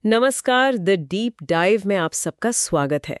नमस्कार, the deep dive में आप सबका स्वागत है।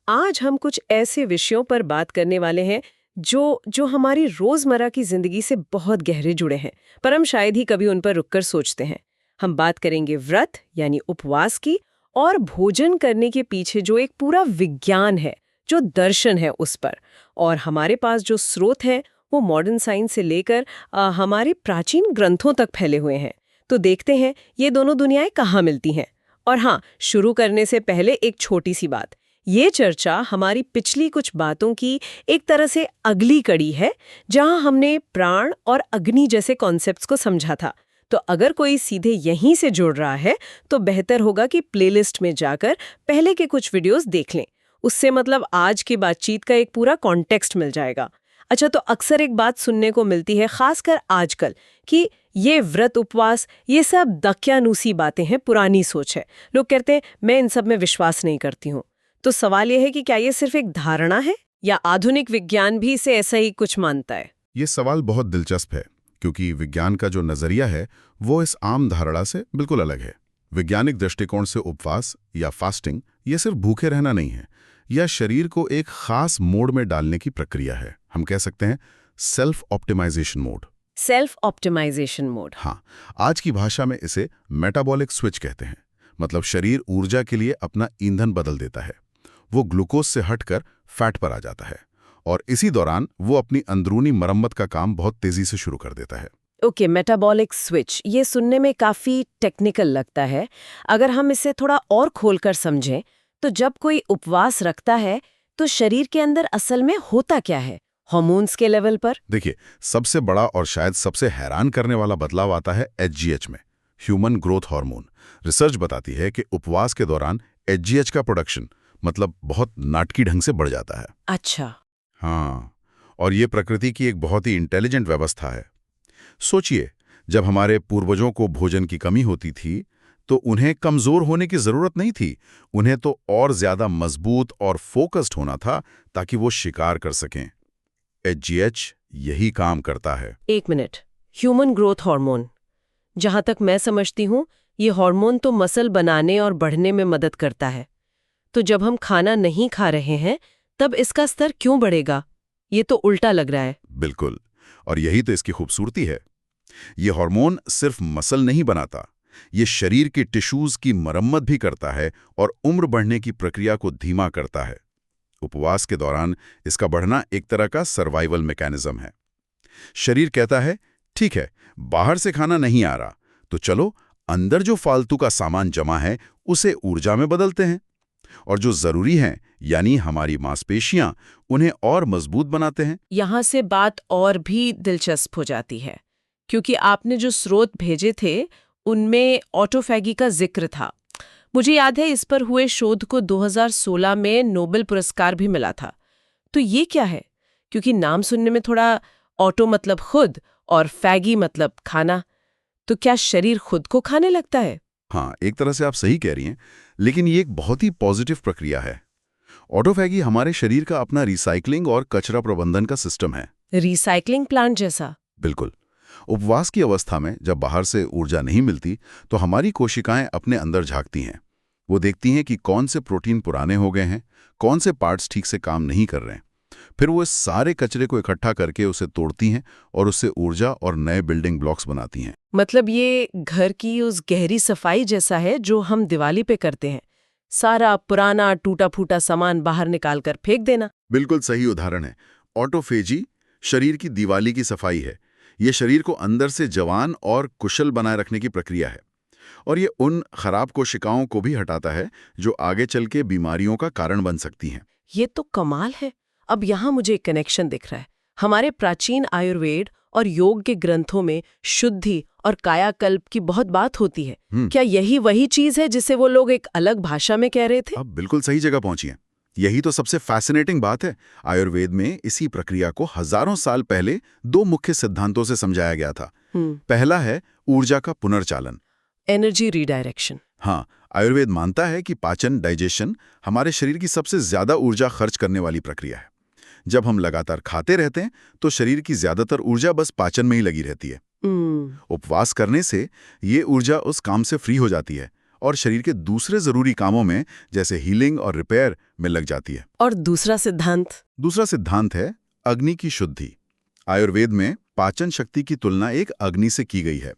आज हम कुछ ऐसे विषयों पर बात करने वाले हैं जो हमारी रोजमर्रा की जिंदगी से बहुत गहरे जुड़े हैं, पर हम शायद ही कभी उन पर रुककर सोचते हैं। हम बात करेंगे व्रत यानी उपवास की, और भोजन करने के पीछे जो एक पूरा विज्ञान है, जो दर्शन है उस पर। और हमारे पास जो स्रोत हैं वो मॉडर्न साइंस से लेकर हमारे प्राचीन ग्रंथों तक फैले हुए हैं। तो देखते हैं ये दोनों दुनियाएं कहाँ मिलती हैं। और हाँ, शुरू करने से पहले एक छोटी सी बात। ये चर्चा हमारी पिछली कुछ बातों की एक तरह से अगली कड़ी है, जहां हमने प्राण और अग्नि जैसे कॉन्सेप्ट्स को समझा था। तो अगर कोई सीधे यहीं से जुड़ रहा है तो बेहतर होगा कि प्लेलिस्ट में जाकर पहले के कुछ वीडियोस देख लें। उससे मतलब आज की बातचीत का एक पूरा कॉन्टेक्स्ट मिल जाएगा। अच्छा, तो अक्सर एक बात सुनने को मिलती है, खासकर आजकल, कि ये व्रत उपवास ये सब दक्यानूसी बातें हैं, पुरानी सोच है। लोग कहते हैं मैं इन सब में विश्वास नहीं करती हूँ। तो सवाल यह है कि क्या ये सिर्फ एक धारणा है या आधुनिक विज्ञान भी इसे ऐसा ही कुछ मानता है? ये सवाल बहुत दिलचस्प है, क्योंकि विज्ञान का जो नजरिया है वो इस आम धारणा से बिल्कुल अलग है। वैज्ञानिक दृष्टिकोण से उपवास या फास्टिंग ये सिर्फ भूखे रहना नहीं है, यह शरीर को एक खास मोड में डालने की प्रक्रिया है। हम कह सकते हैं self optimisation mode. Self optimisation mode. हाँ, आज की भाषा में इसे मेटाबॉलिक स्विच कहते हैं। मतलब शरीर ऊर्जा के लिए अपना ईंधन बदल देता है। वो ग्लूकोज से हटकर फैट पर आ जाता है, और इसी दौरान वो अपनी अंदरूनी मरम्मत का काम बहुत तेजी से शुरू कर देता है। ओके, मेटाबॉलिक स्विच, ये सुनने में काफी टेक्निकल लगता है। अगर हम इसे थोड़ा और खोलकर समझें, तो जब कोई उपवास रखता है तो शरीर के अंदर असल में होता क्या है हार्मोन्स के लेवल पर? देखिए, सबसे बड़ा और शायद सबसे हैरान करने वाला बदलाव आता है एचजीएच में, ह्यूमन ग्रोथ हार्मोन। रिसर्च बताती है कि उपवास के दौरान एचजीएच का प्रोडक्शन मतलब बहुत नाटकी ढंग से बढ़ जाता है। अच्छा। हाँ, और ये प्रकृति की एक बहुत ही इंटेलिजेंट व्यवस्था है। सोचिए, जब हमारे पूर्वजों को भोजन की कमी होती थी तो उन्हें कमजोर होने की जरूरत नहीं थी। उन्हें तो और ज्यादा मजबूत और फोकस्ड होना था ताकि वो शिकार कर सकें। एचजीएच यही काम करता है। एक मिनट, ह्यूमन ग्रोथ हार्मोन, जहां तक मैं समझती हूँ ये हार्मोन तो मसल बनाने और बढ़ने में मदद करता है। तो जब हम खाना नहीं खा रहे हैं तब इसका स्तर क्यों बढ़ेगा? ये तो उल्टा लग रहा है। बिल्कुल, और यही तो इसकी खूबसूरती है। ये हार्मोन सिर्फ मसल नहीं बनाता, ये शरीर के टिश्यूज की मरम्मत भी करता है और उम्र बढ़ने की प्रक्रिया को धीमा करता है। उपवास के दौरान इसका बढ़ना एक तरह का सर्वाइवल मैकेनिज्म है। शरीर कहता है, ठीक है, बाहर से खाना नहीं आ रहा, तो चलो अंदर जो फालतू का सामान जमा है उसे ऊर्जा में बदलते हैं, और जो जरूरी है यानी हमारी मांसपेशियां, उन्हें और मजबूत बनाते हैं। यहाँ से बात और भी दिलचस्प हो जाती है, क्योंकि आपने जो स्रोत भेजे थे उनमें ऑटोफैगी का जिक्र था। मुझे याद है इस पर हुए शोध को 2016 में नोबेल पुरस्कार भी मिला था। तो ये क्या है? क्योंकि नाम सुनने में थोड़ा, ऑटो मतलब खुद और फैगी मतलब खाना, तो क्या शरीर खुद को खाने लगता है? हाँ, एक तरह से आप सही कह रही हैं, लेकिन ये एक बहुत ही पॉजिटिव प्रक्रिया है। ऑटोफैगी हमारे शरीर का अपना रिसाइकलिंग और कचरा प्रबंधन का सिस्टम है। रिसाइकलिंग प्लांट जैसा? बिल्कुल। उपवास की अवस्था में जब बाहर से ऊर्जा नहीं मिलती तो हमारी कोशिकाएं अपने अंदर झांकती हैं। वो देखती हैं कि कौन से प्रोटीन पुराने हो गए हैं, कौन से पार्ट्स ठीक से काम नहीं कर रहे हैं। फिर वो इस सारे कचरे को इकट्ठा करके उसे तोड़ती हैं और उससे ऊर्जा और नए बिल्डिंग ब्लॉक्स बनाती हैं। मतलब ये घर की उस गहरी सफाई जैसा है जो हम दिवाली पे करते हैं, सारा पुराना टूटा फूटा सामान बाहर निकाल कर फेंक देना। बिल्कुल सही उदाहरण है। ऑटोफेजी शरीर की दिवाली की सफाई है। ये शरीर को अंदर से जवान और कुशल बनाए रखने की प्रक्रिया है, और ये उन खराब कोशिकाओं को भी हटाता है जो आगे चल के बीमारियों का कारण बन सकती हैं। ये तो कमाल है। अब यहाँ मुझे एक कनेक्शन दिख रहा है। हमारे प्राचीन आयुर्वेद और योग के ग्रंथों में शुद्धि और कायाकल्प की बहुत बात होती है। क्या यही वही चीज है जिसे वो लोग एक अलग भाषा में कह रहे थे? अब बिल्कुल सही जगह पहुंची हैं। यही तो सबसे फैसिनेटिंग बात है। आयुर्वेद में इसी प्रक्रिया को हजारों साल पहले दो मुख्य सिद्धांतों से समझाया गया था। पहला है ऊर्जा का पुनर्चालन, एनर्जी रीडायरेक्शन। हाँ, आयुर्वेद मानता है कि पाचन, डाइजेशन हमारे शरीर की सबसे ज्यादा ऊर्जा खर्च करने वाली प्रक्रिया है। जब हम लगातार खाते रहते हैं तो शरीर की ज्यादातर ऊर्जा बस पाचन में ही लगी रहती है। उपवास करने से ये ऊर्जा उस काम से फ्री हो जाती है और शरीर के दूसरे जरूरी कामों में जैसे हीलिंग और रिपेयर में लग जाती है। और दूसरा सिद्धांत है अग्नि की शुद्धि। आयुर्वेद में पाचन शक्ति की तुलना एक अग्नि से की गई है,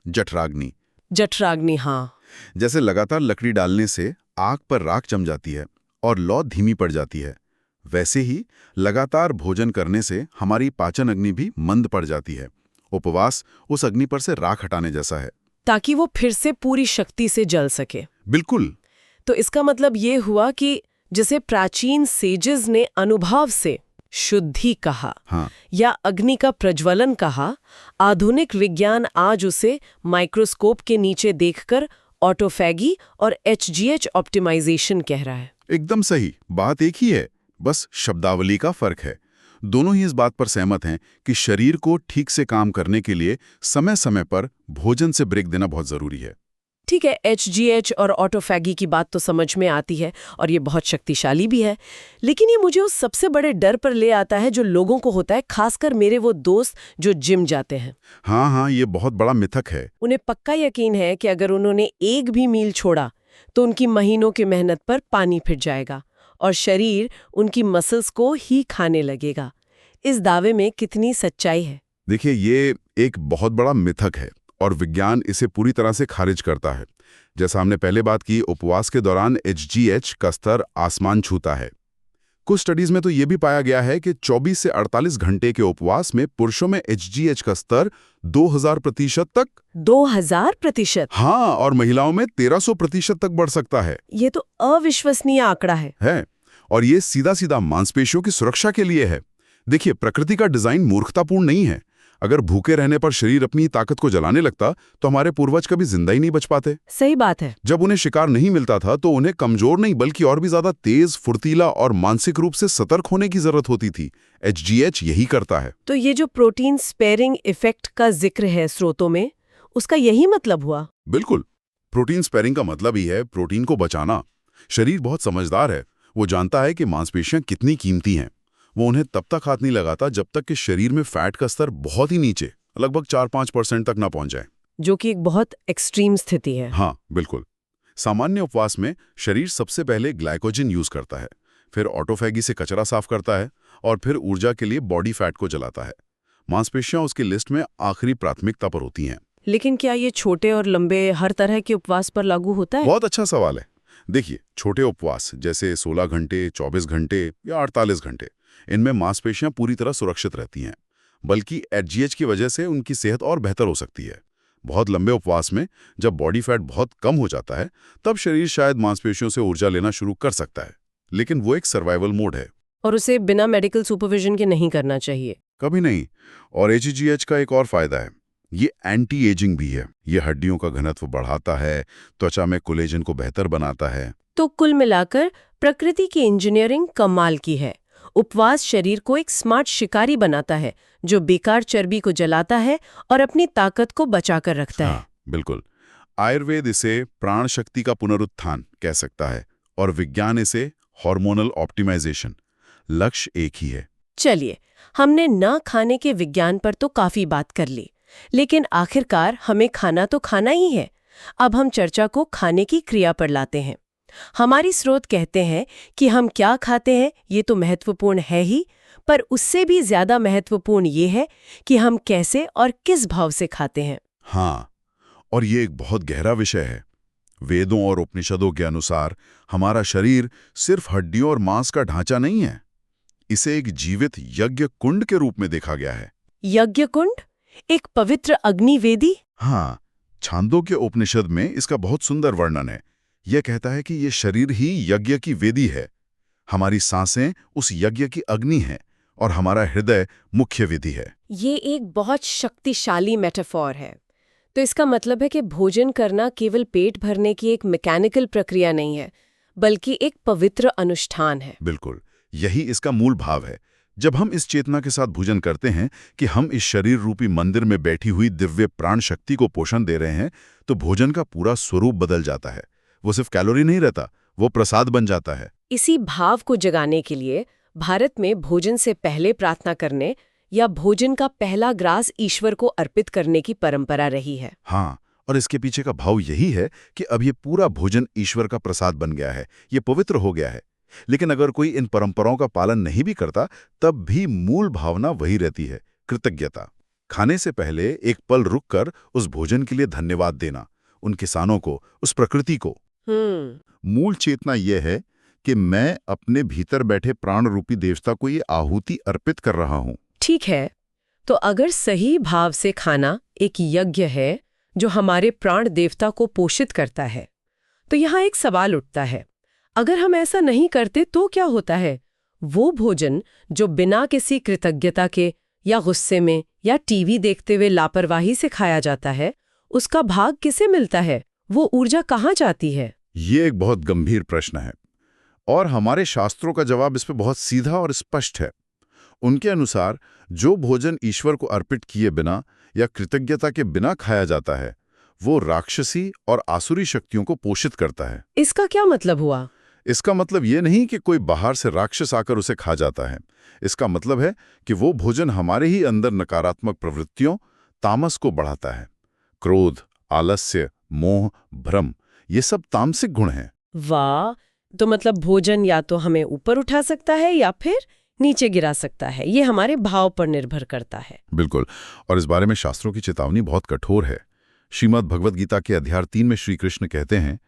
जठराग्नि। हाँ, जैसे लगातार लकड़ी डालने से आग पर राख जम जाती है और लौ धीमी पड़ जाती है, वैसे ही लगातार भोजन करने से हमारी पाचन अग्नि भी मंद पड़ जाती है। उपवास उस अग्नि पर से राख हटाने जैसा है, ताकि वो फिर से पूरी शक्ति से जल सके। बिल्कुल। तो इसका मतलब ये हुआ कि जिसे प्राचीन सेजेस ने अनुभव से शुद्धि कहा, हाँ, या अग्नि का प्रज्वलन कहा, आधुनिक विज्ञान आज उसे माइक्रोस्कोप के नीचे देखकर ऑटोफैगी और HGH ऑप्टिमाइजेशन कह रहा है। एकदम सही, बात एक ही है, बस शब्दावली का फर्क है। दोनों ही इस बात पर सहमत हैं कि शरीर को ठीक से काम करने के लिए समय समय पर भोजन से ब्रेक देना बहुत जरूरी है। ठीक है, HGH और ऑटोफैगी की बात तो समझ में आती है और ये बहुत शक्तिशाली भी है, लेकिन ये मुझे उस सबसे बड़े डर पर ले आता है जो लोगों को होता है, खासकर मेरे वो दोस्त जो जिम जाते हैं। हाँ, ये बहुत बड़ा मिथक है। उन्हें पक्का यकीन है कि अगर उन्होंने एक भी मील छोड़ा तो उनकी महीनों की मेहनत पर पानी फिर जाएगा और शरीर उनकी मसल्स को ही खाने लगेगा। इस दावे में कितनी सच्चाई है? देखिए, ये एक बहुत बड़ा मिथक है और विज्ञान इसे पूरी तरह से खारिज करता है। जैसा हमने पहले बात की, उपवास के दौरान HGH का स्तर आसमान छूता है। कुछ स्टडीज में तो ये भी पाया गया है कि 24 से 48 घंटे के उपवास में पुरुषों में HGH का स्तर 2000% तक 2000%? हाँ, और महिलाओं में 1300% तक बढ़ सकता है। ये तो अविश्वसनीय आंकड़ा है। और ये सीधा सीधा मांसपेशियों की सुरक्षा के लिए है। देखिए, प्रकृति का डिजाइन मूर्खतापूर्ण नहीं है। अगर भूखे रहने पर शरीर अपनी ताकत को जलाने लगता तो हमारे पूर्वज कभी जिंदा ही नहीं बच पाते। सही बात है। जब उन्हें शिकार नहीं मिलता था तो उन्हें कमजोर नहीं बल्कि और भी ज्यादा तेज, फुर्तीला और मानसिक रूप से सतर्क होने की जरूरत होती थी। HGH यही करता है। तो ये जो प्रोटीन स्पेयरिंग इफेक्ट का जिक्र है स्रोतों में, उसका यही मतलब हुआ? बिल्कुल। प्रोटीन स्पेयरिंग का मतलब ही है प्रोटीन को बचाना। शरीर बहुत समझदार है, वो जानता है कि मांसपेशियां कितनी कीमती हैं। वो उन्हें तब तक हाथ नहीं लगाता जब तक कि शरीर में फैट का स्तर बहुत ही नीचे, लगभग 4-5% तक ना पहुंच जाए, जो कि एक बहुत एक्सट्रीम स्थिति है। हाँ, बिल्कुल। सामान्य उपवास में शरीर सबसे पहले ग्लाइकोजन यूज करता है, फिर ऑटोफैगी से कचरा साफ करता है और फिर ऊर्जा के लिए बॉडी फैट को जलाता है। मांसपेशियां उसकी लिस्ट में आखिरी प्राथमिकता पर होती हैं। लेकिन क्या ये छोटे और लंबे हर तरह के उपवास पर लागू होता है? बहुत अच्छा सवाल है। देखिए, छोटे उपवास जैसे 16 घंटे, 24 घंटे या 48 घंटे, इनमें मांसपेशियां पूरी तरह सुरक्षित रहती हैं, बल्कि HGH की वजह से उनकी सेहत और बेहतर हो सकती है। बहुत लंबे उपवास में जब बॉडी फैट बहुत कम हो जाता है, तब शरीर शायद मांसपेशियों से ऊर्जा लेना शुरू कर सकता है, लेकिन वो एक सर्वाइवल मोड है और उसे बिना मेडिकल सुपरविजन के नहीं करना चाहिए। कभी नहीं। और HGH का एक और फायदा है, ये एंटी एजिंग भी है। ये हड्डियों का घनत्व बढ़ाता है, त्वचा में कोलेजन को बेहतर बनाता है। तो कुल मिलाकर प्रकृति की इंजीनियरिंग कमाल की है। उपवास शरीर को एक स्मार्ट शिकारी बनाता है जो बेकार चर्बी को जलाता है और अपनी ताकत को बचाकर रखता है। बिल्कुल। आयुर्वेद इसे प्राण शक्ति का पुनरुत्थान कह सकता है और विज्ञान इसे हार्मोनल ऑप्टिमाइजेशन। लक्ष्य एक ही है। चलिए, हमने न खाने के विज्ञान पर तो काफी बात कर ली, लेकिन आखिरकार हमें खाना तो खाना ही है। अब हम चर्चा को खाने की क्रिया पर लाते हैं। हमारी स्रोत कहते हैं कि हम क्या खाते हैं ये तो महत्वपूर्ण है ही, पर उससे भी ज्यादा महत्वपूर्ण ये है कि हम कैसे और किस भाव से खाते हैं। हाँ, और ये एक बहुत गहरा विषय है। वेदों और उपनिषदों के अनुसार हमारा शरीर सिर्फ हड्डियों और मांस का ढांचा नहीं है, इसे एक जीवित यज्ञ कुंड के रूप में देखा गया है। यज्ञ कुंड? एक पवित्र अग्निवेदी? हाँ, छांदोग्य उपनिषद में इसका बहुत सुंदर वर्णन है। यह कहता है कि ये शरीर ही यज्ञ की वेदी है, हमारी सांसें उस यज्ञ की अग्नि हैं और हमारा हृदय मुख्य विधि है। ये एक बहुत शक्तिशाली मेटाफोर है। तो इसका मतलब है कि भोजन करना केवल पेट भरने की एक मैकेनिकल प्रक्रिया नहीं है, बल्कि एक पवित्र अनुष्ठान है। बिल्कुल, यही इसका मूल भाव है। जब हम इस चेतना के साथ भोजन करते हैं कि हम इस शरीर रूपी मंदिर में बैठी हुई दिव्य प्राण शक्ति को पोषण दे रहे हैं, तो भोजन का पूरा स्वरूप बदल जाता है। वो सिर्फ कैलोरी नहीं रहता, वो प्रसाद बन जाता है। इसी भाव को जगाने के लिए भारत में भोजन से पहले प्रार्थना करने या भोजन का पहला ग्रास ईश्वर को अर्पित करने की परंपरा रही है। हाँ, और इसके पीछे का भाव यही है कि अब ये पूरा भोजन ईश्वर का प्रसाद बन गया है, ये पवित्र हो गया है। लेकिन अगर कोई इन परंपराओं का पालन नहीं भी करता, तब भी मूल भावना वही रहती है, कृतज्ञता। खाने से पहले एक पल रुककर उस भोजन के लिए धन्यवाद देना, उन किसानों को, उस प्रकृति को। मूल चेतना यह है कि मैं अपने भीतर बैठे प्राण रूपी देवता को ये आहुति अर्पित कर रहा हूं। ठीक है, तो अगर सही भाव से खाना एक यज्ञ है जो हमारे प्राण देवता को पोषित करता है, तो यहाँ एक सवाल उठता है, अगर हम ऐसा नहीं करते तो क्या होता है? वो भोजन जो बिना किसी कृतज्ञता के या गुस्से में या टीवी देखते हुए लापरवाही से खाया जाता है, उसका भाग किसे मिलता है? वो ऊर्जा कहाँ जाती है? ये एक बहुत गंभीर प्रश्न है और हमारे शास्त्रों का जवाब इस पे बहुत सीधा और स्पष्ट है। उनके अनुसार जो भोजन ईश्वर को अर्पित किए बिना या कृतज्ञता के बिना खाया जाता है, वो राक्षसी और आसुरी शक्तियों को पोषित करता है। इसका क्या मतलब हुआ? इसका मतलब ये नहीं कि कोई बाहर से राक्षस आकर उसे खा जाता है। इसका मतलब है कि वो भोजन हमारे ही अंदर नकारात्मक प्रवृत्तियों, तामस को बढ़ाता है। क्रोध, आलस्य, मोह, भ्रम, ये सब तामसिक गुण हैं। वाह! तो मतलब भोजन या तो हमें ऊपर उठा सकता है या फिर नीचे गिरा सकता है। ये हमारे भाव पर निर्भर करता है। बिल्कुल, और इस बारे में शास्त्रों की चेतावनी बहुत कठोर है। श्रीमद् भगवद गीता के अध्याय 3 में श्री कृष्ण कहते हैं,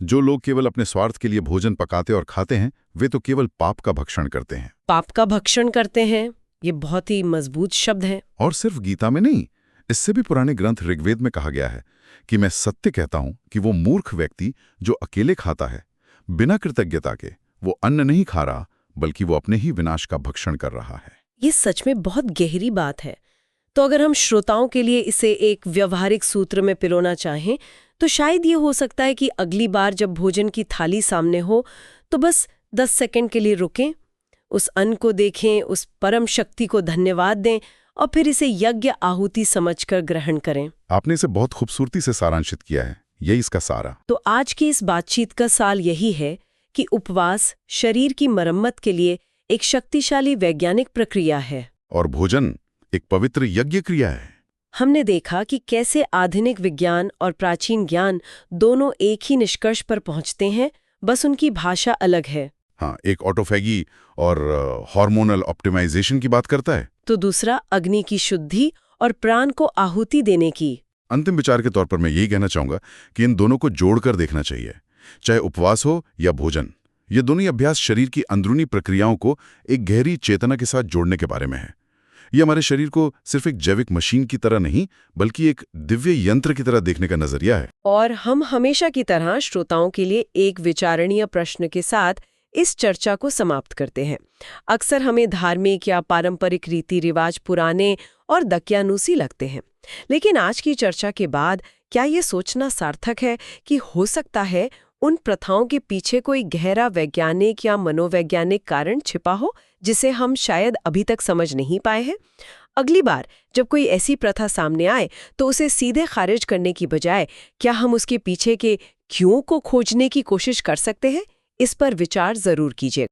जो लोग केवल अपने स्वार्थ के लिए भोजन पकाते और खाते हैं, वे तो केवल पाप का भक्षण करते हैं। पाप का भक्षण करते हैं, ये बहुत ही मजबूत शब्द है। और सिर्फ गीता में नहीं, इससे भी पुराने ग्रंथ ऋग्वेद में कहा गया है कि मैं सत्य कहता हूं कि वो मूर्ख व्यक्ति जो अकेले खाता है, बिना कृतज्ञता के, वो अन्न नहीं खा रहा, बल्कि वो अपने ही विनाश का भक्षण कर रहा है। ये सच में बहुत गहरी बात है। तो अगर हम श्रोताओं के लिए इसे एक व्यवहारिक सूत्र में पिरोना चाहें, तो शायद ये हो सकता है कि अगली बार जब भोजन की थाली सामने हो, तो बस 10 सेकंड के लिए रुकें, उस अन्न को देखें, उस परम शक्ति को धन्यवाद दें और फिर इसे यज्ञ आहुति समझकर ग्रहण करें। आपने इसे बहुत खूबसूरती से सारांशित किया है, यही इसका सारा। तो आज की इस बातचीत का साल यही है कि उपवास शरीर की मरम्मत के लिए एक शक्तिशाली वैज्ञानिक प्रक्रिया है और भोजन एक पवित्र यज्ञ क्रिया है। हमने देखा कि कैसे आधुनिक विज्ञान और प्राचीन ज्ञान दोनों एक ही निष्कर्ष पर पहुंचते हैं, बस उनकी भाषा अलग है। हाँ, एक ऑटोफैगी और हार्मोनल ऑप्टिमाइजेशन की बात करता है, तो दूसरा अग्नि की शुद्धि और प्राण को आहुति देने की। अंतिम विचार के तौर पर मैं यही कहना चाहूंगा कि इन दोनों को जोड़कर देखना चाहिए, चाहे उपवास हो या भोजन। ये दोनों ही अभ्यास शरीर की अंदरूनी प्रक्रियाओं को एक गहरी चेतना के साथ जोड़ने के बारे में है। ये हमारे शरीर को सिर्फ एक जैविक मशीन की तरह नहीं, बल्कि एक दिव्य यंत्र की तरह देखने का नजरिया है। और हम हमेशा की तरह श्रोताओं के लिए एक विचारणीय प्रश्न के साथ इस चर्चा को समाप्त करते हैं। अक्सर हमें धार्मिक या पारंपरिक रीति रिवाज पुराने और दकियानूसी लगते हैं, लेकिन आज की चर्चा के बाद क्या ये सोचना सार्थक है कि हो सकता है उन प्रथाओं के पीछे कोई गहरा वैज्ञानिक या मनोवैज्ञानिक कारण छिपा हो, जिसे हम शायद अभी तक समझ नहीं पाए हैं? अगली बार जब कोई ऐसी प्रथा सामने आए, तो उसे सीधे खारिज करने की बजाय क्या हम उसके पीछे के क्यों को खोजने की कोशिश कर सकते हैं? इस पर विचार जरूर कीजिए।